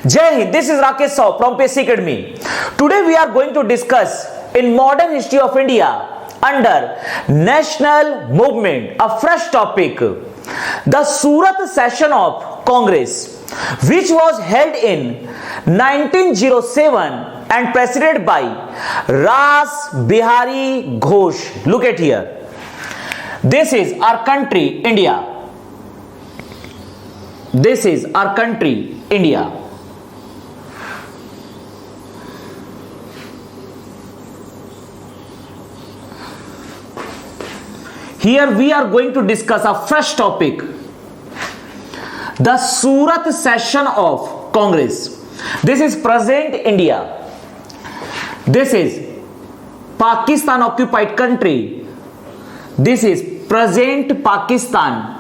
Jai Hind, this is Rakesh Sahu from PC Academy. Today we are going to discuss in modern history of India under national movement, a fresh topic, the Surat session of Congress, which was held in 1907 and presided by Ras Bihari Ghosh. Look at here. This is our country, India. This is our country, India. Here we are going to discuss a fresh topic, the Surat session of Congress. This is present India. This is Pakistan occupied country. This is present Pakistan.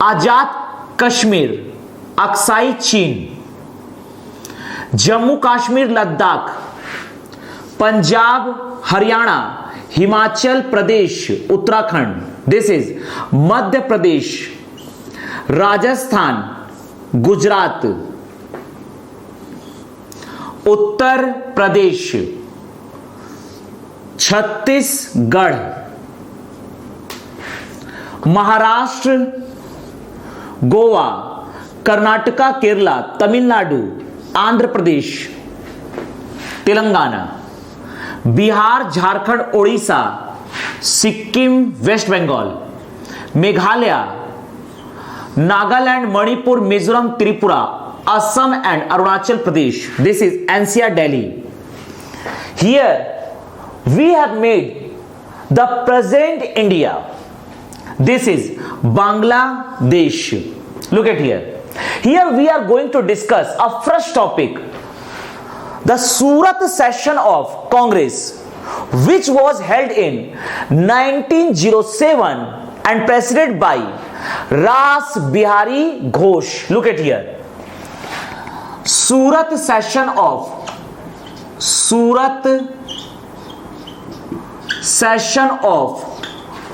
Azad Kashmir, Aksai Chin. Jammu Kashmir, Ladakh. Punjab, Haryana. Himachal Pradesh Uttarakhand, this is Madhya Pradesh, Rajasthan, Gujarat, Uttar Pradesh, Chhattisgarh, Maharashtra, Goa, Karnataka, Kerala, Tamil Nadu, Andhra Pradesh, Telangana, Bihar, Jharkhand, Odisha, Sikkim, West Bengal, Meghalaya, Nagaland, Manipur, Mizoram, Tripura, Assam and Arunachal Pradesh. This is NCR Delhi. Here we have made the present India. This is Bangladesh. Look at here. Here we are going to discuss a fresh topic, the Surat session of Congress, which was held in 1907 and presided by Ras Bihari Ghosh. Look at here. Surat session of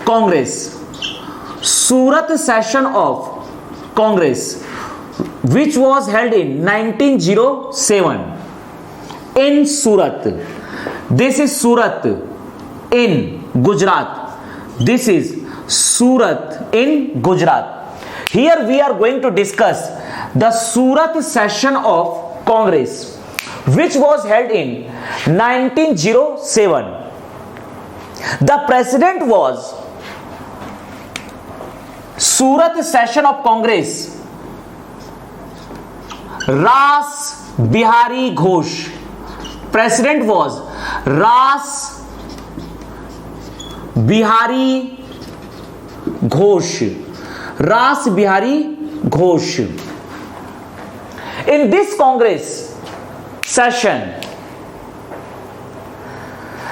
Congress. Surat session of Congress, which was held in 1907. In Surat. This is Surat in Gujarat. This is Surat in Gujarat. Here we are going to discuss the Surat session of Congress, which was held in 1907. The president was Surat session of Congress, Ras Bihari Ghosh. President was Ras Bihari Ghosh. Ras Bihari Ghosh. In this Congress session,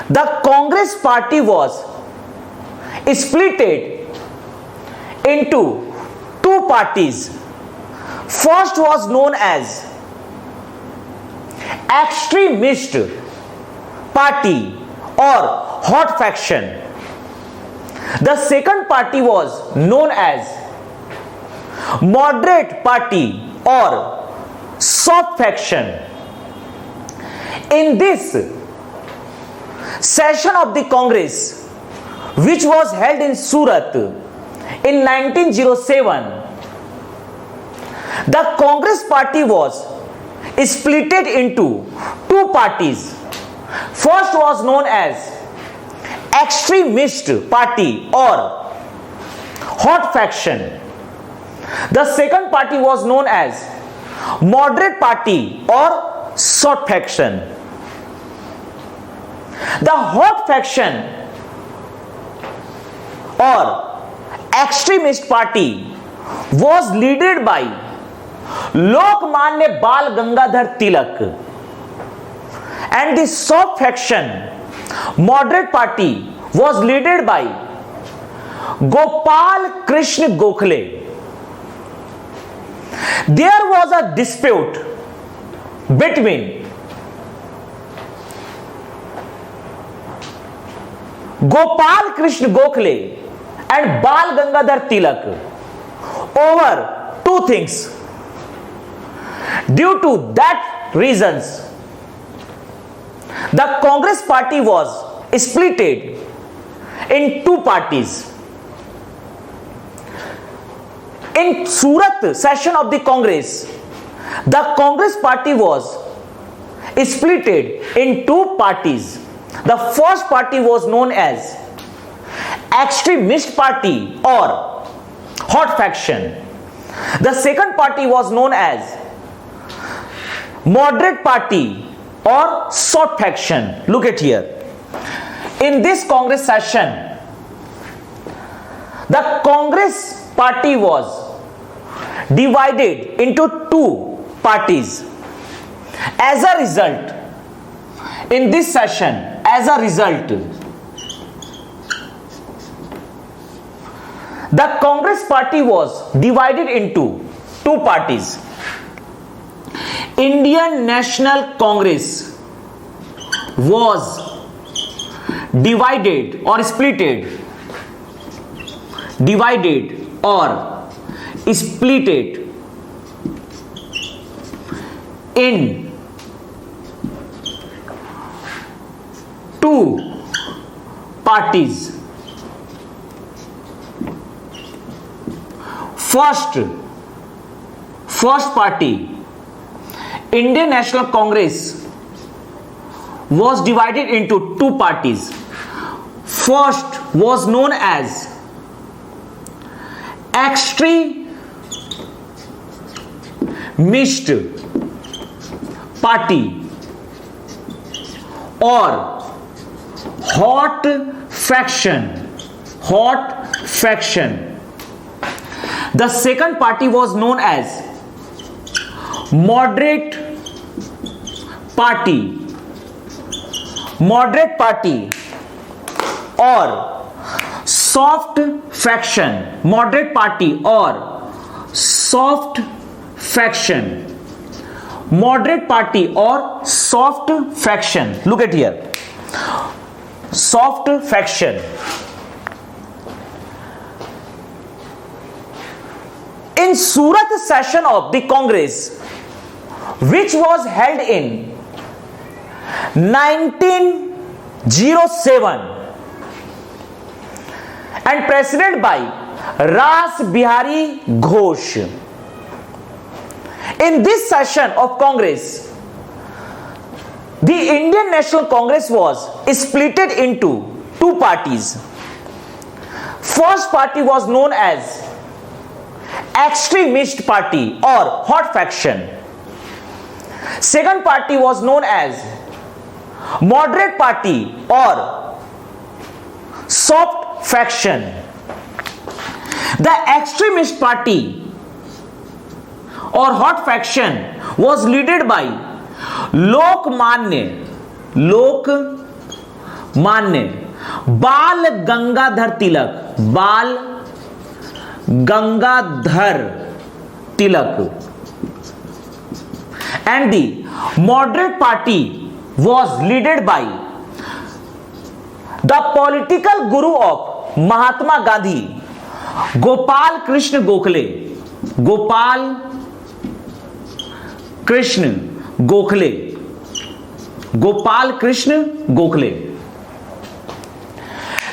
the Congress party was splitted into two parties. First was known as extremist party or hot faction. The second party was known as moderate party or soft faction. In this session of the Congress, which was held in Surat in 1907, the Congress party was splitted into two parties. First was known as extremist party or hot faction. The second party was known as moderate party or soft faction. The hot faction or extremist party was led by Lokmanya Bal Gangadhar Tilak, and the soft faction, moderate party, was led by Gopal Krishna Gokhale. There was a dispute between Gopal Krishna Gokhale and Bal Gangadhar Tilak over two things. Due to that reasons, the Congress party was splitted in two parties. In Surat session of the Congress, the Congress party was splitted in two parties. The first party was known as extremist party or hot faction. The second party was known as moderate party or soft faction. Look at here. In this Congress session, the Congress party was divided into two parties. As a result, in this session, as a result, the Congress party was divided into two parties. Indian National Congress was divided or splitted in two parties. First party, Indian National Congress, was divided into two parties. First was known as extremist party or hot faction. The second party was known as moderate party or soft faction. Moderate party or soft faction. Moderate party or soft faction. Look at here. Soft faction. In Surat session of the Congress, which was held in 1907 and presided by Ras Bihari Ghosh. In this session of Congress, the Indian National Congress was splitted into two parties. First party was known as extremist party or hot faction. Second party was known as moderate party or soft faction. The extremist party or hot faction was led by Lokmanya Bal Gangadhar Tilak, and the moderate party was led by the political guru of Mahatma Gandhi, Gopal Krishna Gokhale.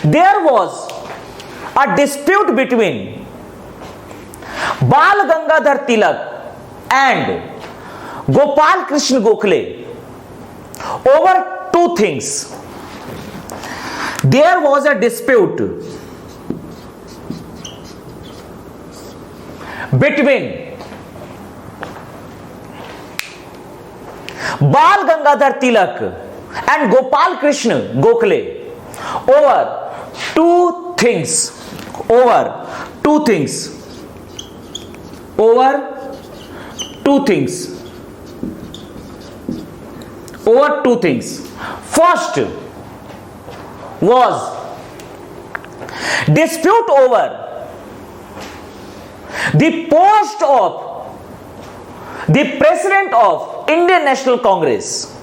There was a dispute between Bal Gangadhar Tilak and Gopal Krishna Gokhale over two things. There was a dispute between Bal Gangadhar Tilak and Gopal Krishna Gokhale over two things. First was dispute over the post of the President of Indian National Congress.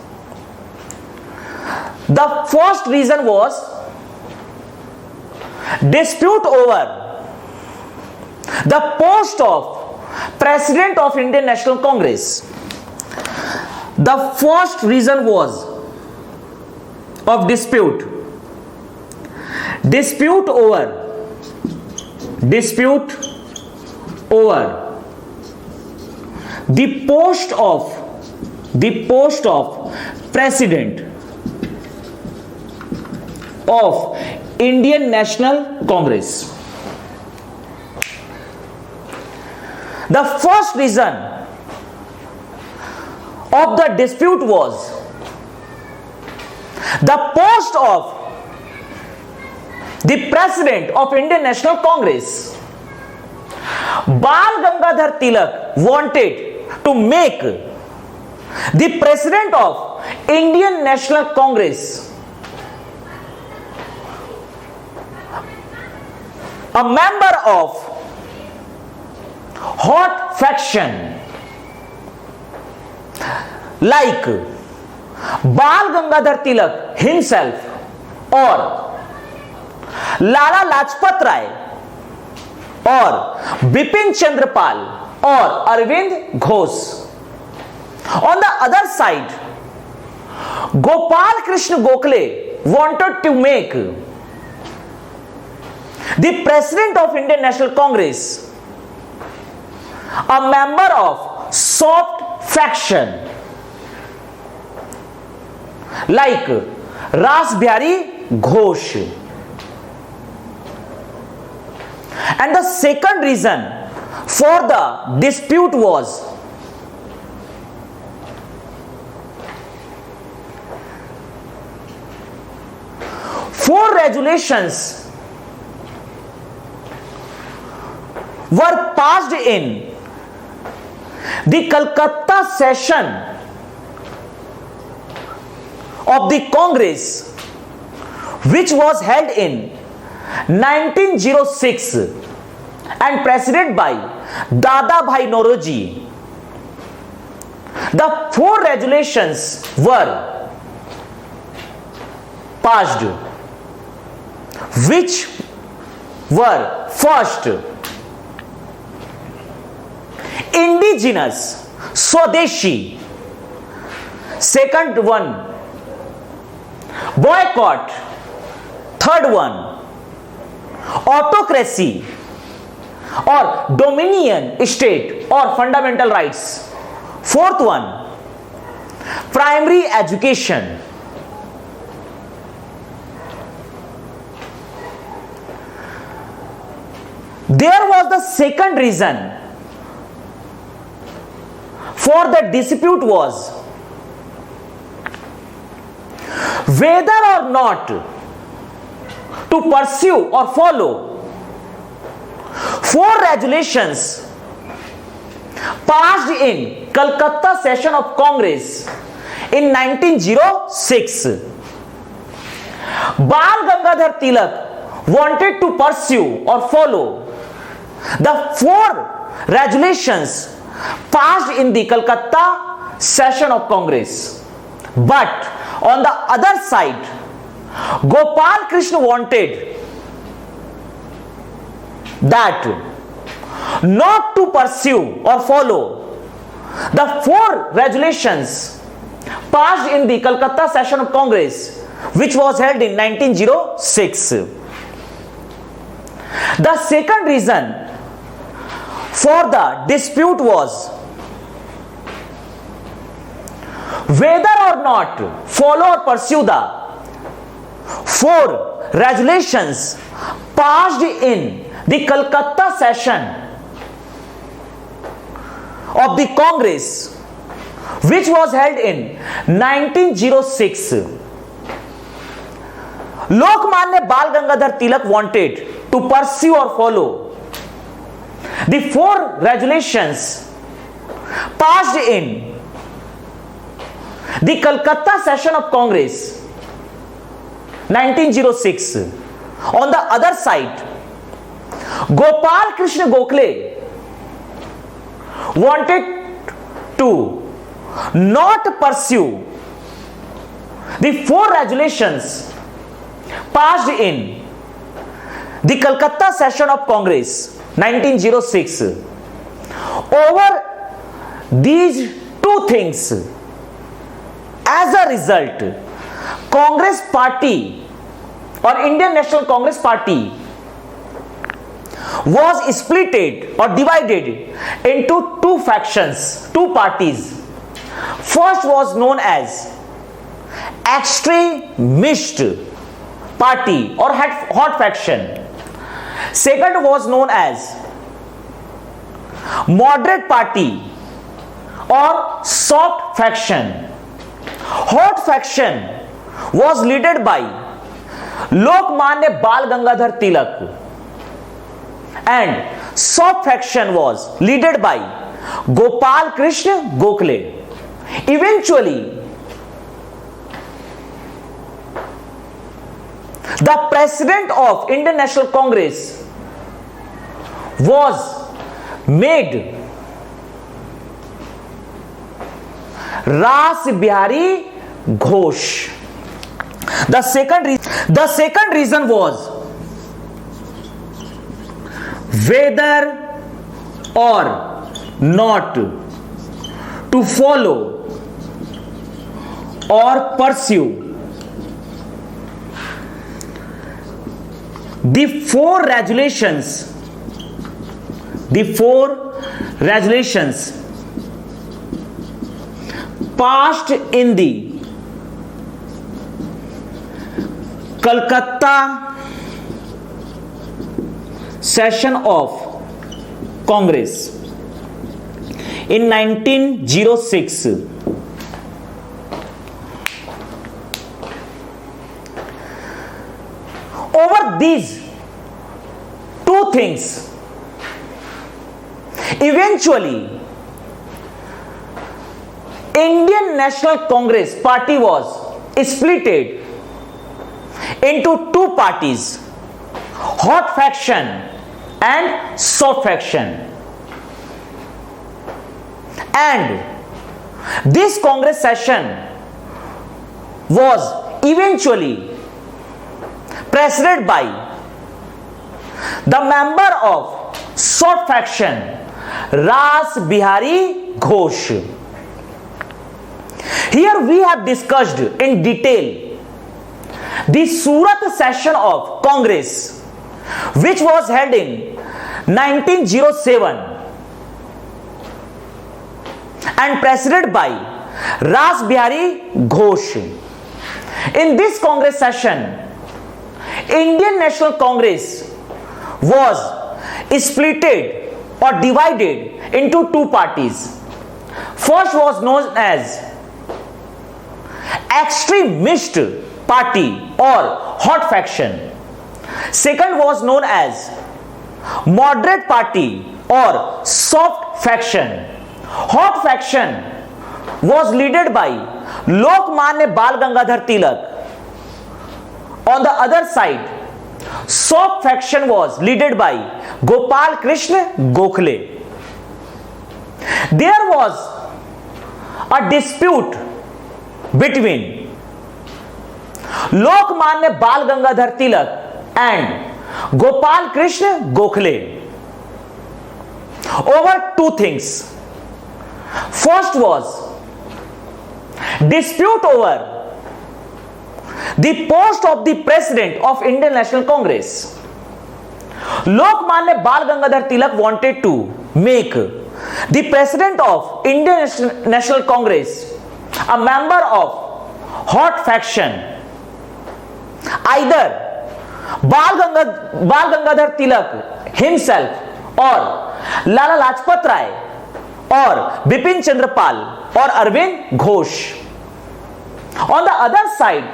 The first reason was dispute over the post of President of Indian National Congress. The first reason was of dispute over the post of president of Indian National Congress. The first reason of the dispute was the post of the president of Indian National Congress. Bal Gangadhar Tilak wanted to make the president of Indian National Congress a member of hot faction like Bal Gangadhar Tilak himself or Lala Lajpat Rai or Bipin Chandra Pal or Arvind Ghosh. On the other side, Gopal Krishna Gokhale wanted to make the president of Indian National Congress a member of soft faction like Ras Bihari Ghosh. And the second reason for the dispute was four resolutions were passed in the Calcutta session of the Congress, which was held in 1906 and presided by Dada Bhai Nauroji. The four resolutions were passed, which were first, indigenous Swadeshi. Second one, boycott. Third one, autocracy or dominion state or fundamental rights. Fourth one, primary education. There was the second reason for the dispute was whether or not to pursue or follow four resolutions passed in Calcutta session of Congress in 1906. Bal Gangadhar Tilak wanted to pursue or follow the four resolutions passed in the Calcutta session of Congress, but on the other side, Gopal Krishna wanted that not to pursue or follow the four resolutions passed in the Calcutta session of Congress, which was held in 1906. The second reason for the dispute was whether or not to follow or pursue the four resolutions passed in the Calcutta session of the Congress, which was held in 1906. Lokmanya Bal Gangadhar Tilak wanted to pursue or follow the four resolutions passed in the Calcutta session of Congress 1906. On the other side, Gopal Krishna Gokhale wanted to not pursue the four resolutions passed in the Calcutta session of Congress 1906. Over these two things, As a result, Congress Party or Indian National Congress Party was splitted or divided into two factions, two parties. First was known as extremist party or hot faction. Second was known as moderate party or soft faction. Hot faction was led by Lokmanya Bal Gangadhar Tilak, and soft faction was led by Gopal Krishna Gokhale. Eventually, the president of Indian National Congress was made Ras Bihari Ghosh. The second reason was whether or not to follow or pursue the four regulations passed in the Calcutta session of Congress in 1906. Over these two things, eventually Indian National Congress Party was splitted into two parties, hot faction and soft faction. And this Congress session was eventually presided by the member of soft faction, Ras Bihari Ghosh. Here we have discussed in detail the Surat session of Congress, which was held in 1907 and presided by Ras Bihari Ghosh. In this Congress session, Indian National Congress was splitted or divided into two parties. First was known as extremist party or hot faction. Second was known as moderate party or soft faction. Hot faction was led by Lokmanya Bal Gangadhar Tilak. On the other side, soft faction was led by Gopal Krishna Gokhale. There was a dispute between Lokmanya Bal Gangadhar Tilak and Gopal Krishna Gokhale over two things. First was dispute over the post of the president of Indian National Congress. Lokmanya Bal Gangadhar Tilak wanted to make the president of Indian National Congress a member of hot faction. Either Bal Gangadhar Tilak himself or Lala Lajpat Rai or Bipin Chandra Pal or Arvind Ghosh. On the other side,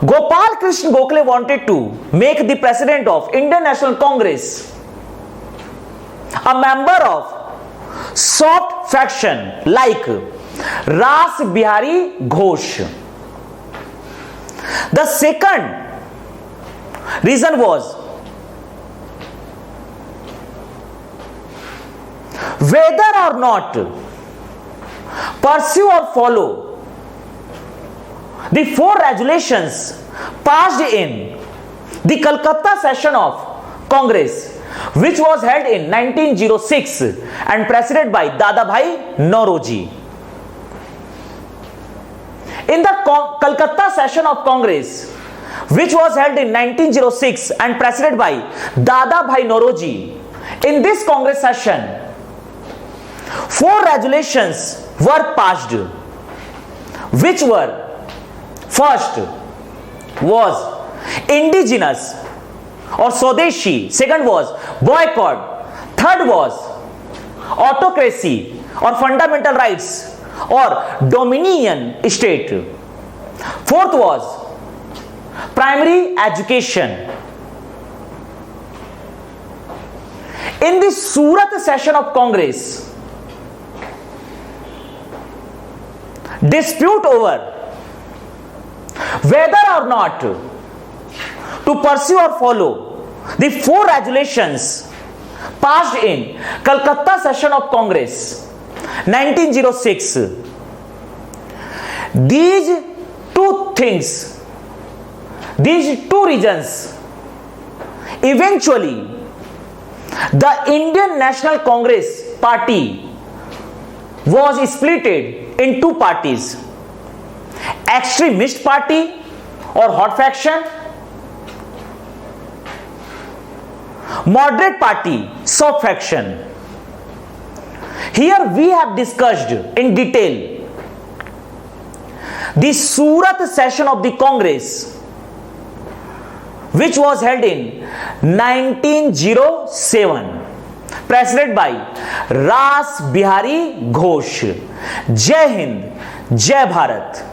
Gopal Krishna Gokhale wanted to make the president of Indian National Congress a member of soft faction like Ras Bihari Ghosh. The second reason was whether or not pursue or follow the four regulations passed in the Calcutta session of Congress, which was held in 1906 and presided by Dadabhai Naoroji. In the Calcutta session of Congress, which was held in 1906 and presided by Dadabhai Nauroji, in this Congress session, 4 resolutions were passed, which were: first was indigenous or Swadeshi, second was boycott, third was autocracy or fundamental rights or dominion state, fourth was primary education. In the Surat session of Congress, dispute over whether or not to pursue or follow the 4 resolutions passed in Calcutta session of Congress 1906. These two reasons, eventually the Indian National Congress Party was split in 2 parties: extremist party or hot faction, moderate party, soft faction. Here we have discussed in detail the Surat session of the Congress, which was held in 1907, presided by Ras Bihari Ghosh. Jai Hind, Jai Bharat.